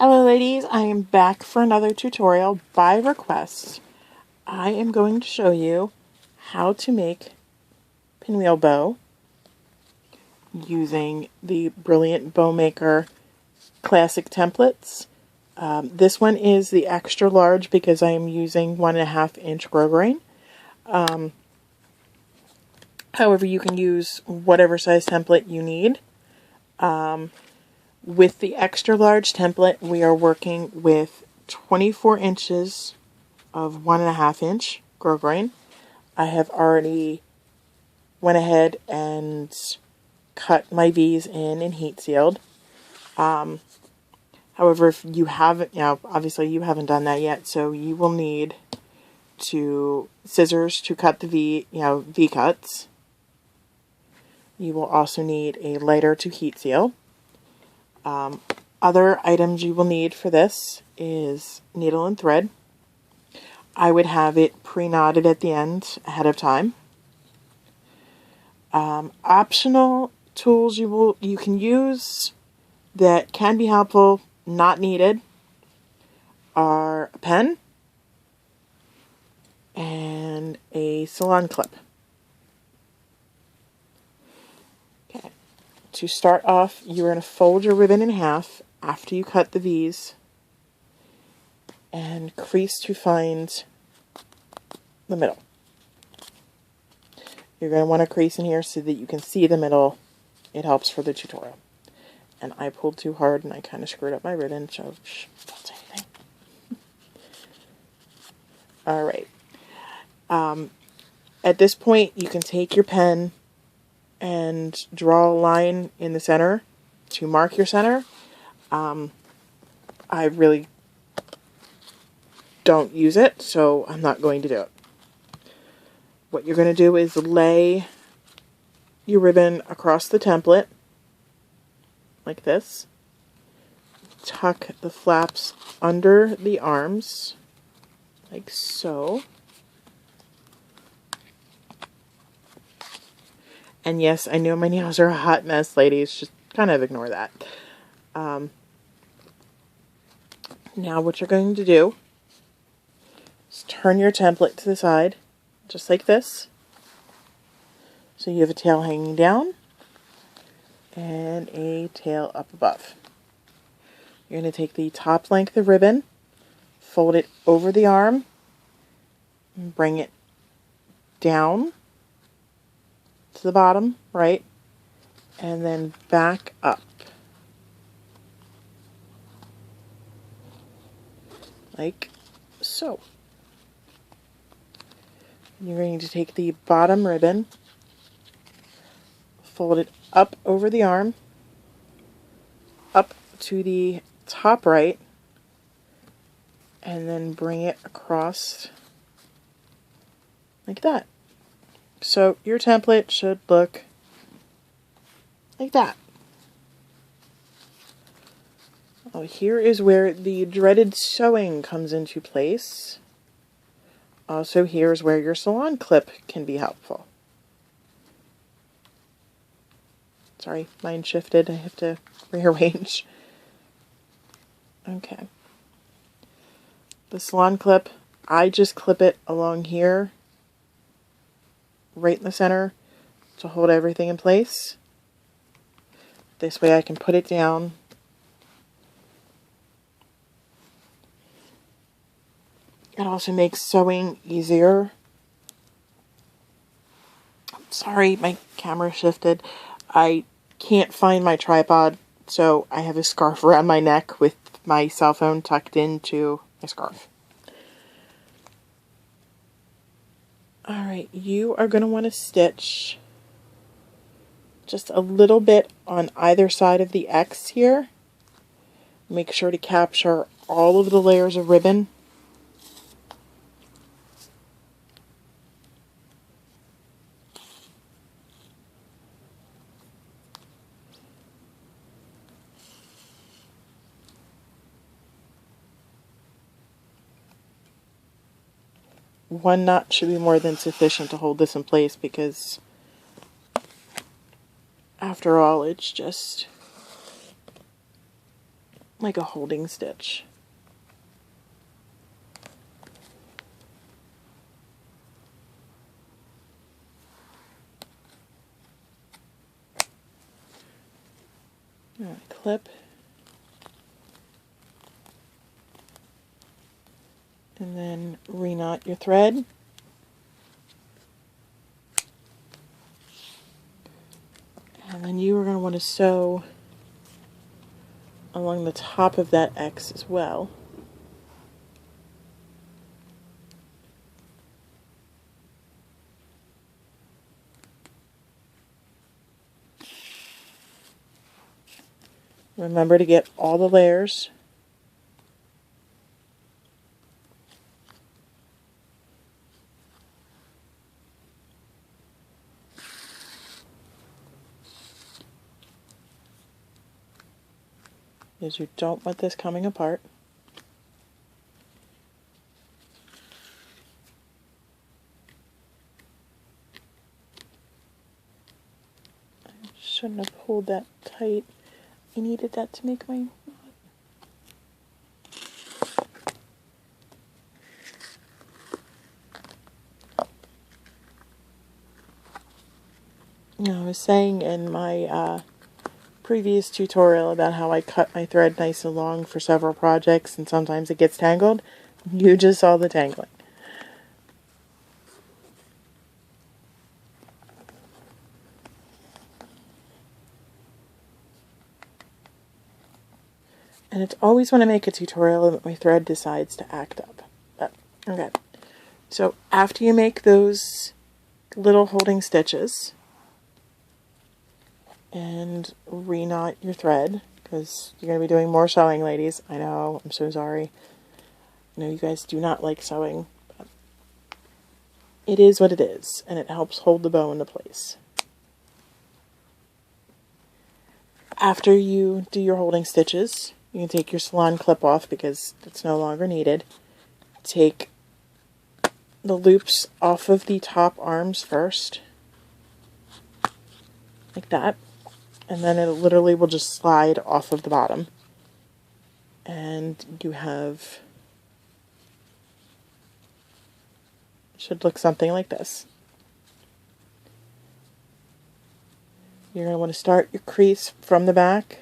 Hello ladies, I am back for another tutorial by request. I am going to show you how to make pinwheel bow using the Brilliant Bowmaker classic templates. This one is the extra large because I am using 1.5 inch grosgrain. However, you can use whatever size template you need. With the extra large template, we are working with 24 inches of 1.5 inch grosgrain. I have already went ahead and cut my V's in and heat sealed. However, if you haven't, obviously you haven't done that yet, so you will need scissors to cut the V cuts. You will also need a lighter to heat seal. Other items you will need for this is needle and thread. I would have it pre-knotted at the end ahead of time. Optional tools you can use that can be helpful, not needed, are a pen and a salon clip. Okay. To start off, you're going to fold your ribbon in half after you cut the V's and crease to find the middle. You're going to want to crease in here so that you can see the middle. It helps for the tutorial. And I pulled too hard and I kind of screwed up my ribbon, so don't say anything. Alright. At this point, you can take your pen and draw a line in the center to mark your center. I really don't use it, so I'm not going to do it. What you're going to do is lay your ribbon across the template, like this. Tuck the flaps under the arms, like so. And yes, I know my nails are a hot mess, ladies. Just kind of ignore that. Now what you're going to do is turn your template to the side, just like this. So you have a tail hanging down and a tail up above. You're going to take the top length of ribbon, fold it over the arm, and bring it down to the bottom, right, and then back up. Like so. You're going to take the bottom ribbon, fold it up over the arm, up to the top right, and then bring it across like that. So your template should look like that. Oh, here is where the dreaded sewing comes into place. Also, here's where your salon clip can be helpful. Sorry, mine shifted. I have to rearrange. Okay. The salon clip, I just clip it along here, right in the center, to hold everything in place. This way I can put it down. It also makes sewing easier. Sorry, my camera shifted. I can't find my tripod, so I have a scarf around my neck with my cell phone tucked into a scarf. Alright, you are going to want to stitch just a little bit on either side of the X here. Make sure to capture all of the layers of ribbon. One knot should be more than sufficient to hold this in place because after all, it's just like a holding stitch. All right, clip. And then reknot your thread. And then you are going to want to sew along the top of that X as well. Remember to get all the layers. Because you don't want this coming apart. I shouldn't have pulled that tight. I needed that to make my knot. I was saying in my previous tutorial about how I cut my thread nice and long for several projects and sometimes it gets tangled. You just saw the tangling. And it's always when I make a tutorial that my thread decides to act up. But, okay. So after you make those little holding stitches and reknot your thread, because you're going to be doing more sewing, ladies. I know, I'm so sorry. I know you guys do not like sewing, but it is what it is, and it helps hold the bow into place. After you do your holding stitches, you can take your salon clip off because it's no longer needed. Take the loops off of the top arms first, like that, and then it literally will just slide off of the bottom. And you have, should look something like this. You're going to want to start your crease from the back.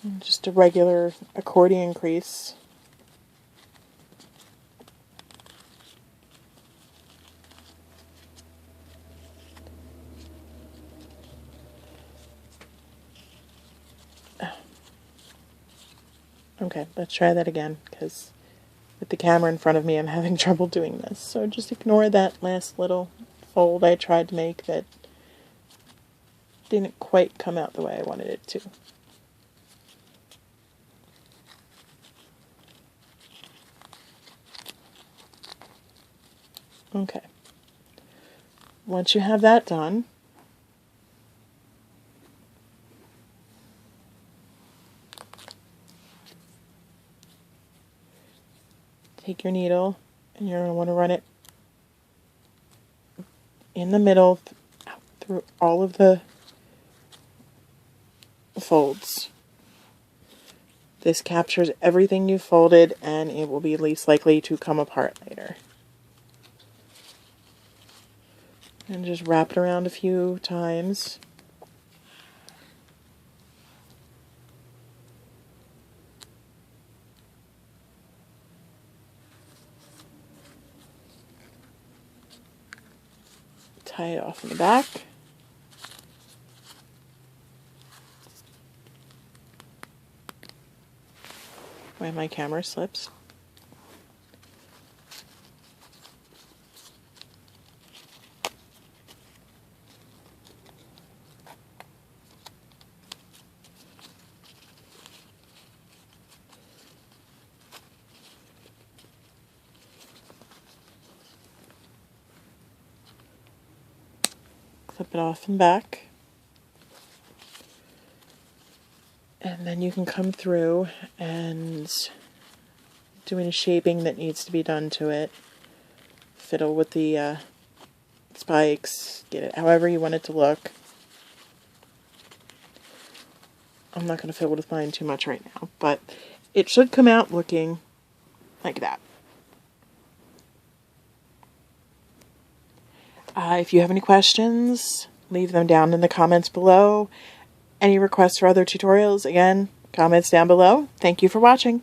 And just a regular accordion crease. Okay, let's try that again, because with the camera in front of me I'm having trouble doing this. So just ignore that last little fold I tried to make that didn't quite come out the way I wanted it to. Okay. Once you have that done, take your needle and you're going to want to run it in the middle through all of the folds. This captures everything you folded and it will be least likely to come apart later. And just wrap it around a few times. Tie it off in the back. Why my camera slips. Clip it off and back. And then you can come through and do any shaping that needs to be done to it. Fiddle with the spikes, get it however you want it to look. I'm not going to fiddle with mine too much right now, but it should come out looking like that. If you have any questions, leave them down in the comments below. Any requests for other tutorials, again, comments down below. Thank you for watching.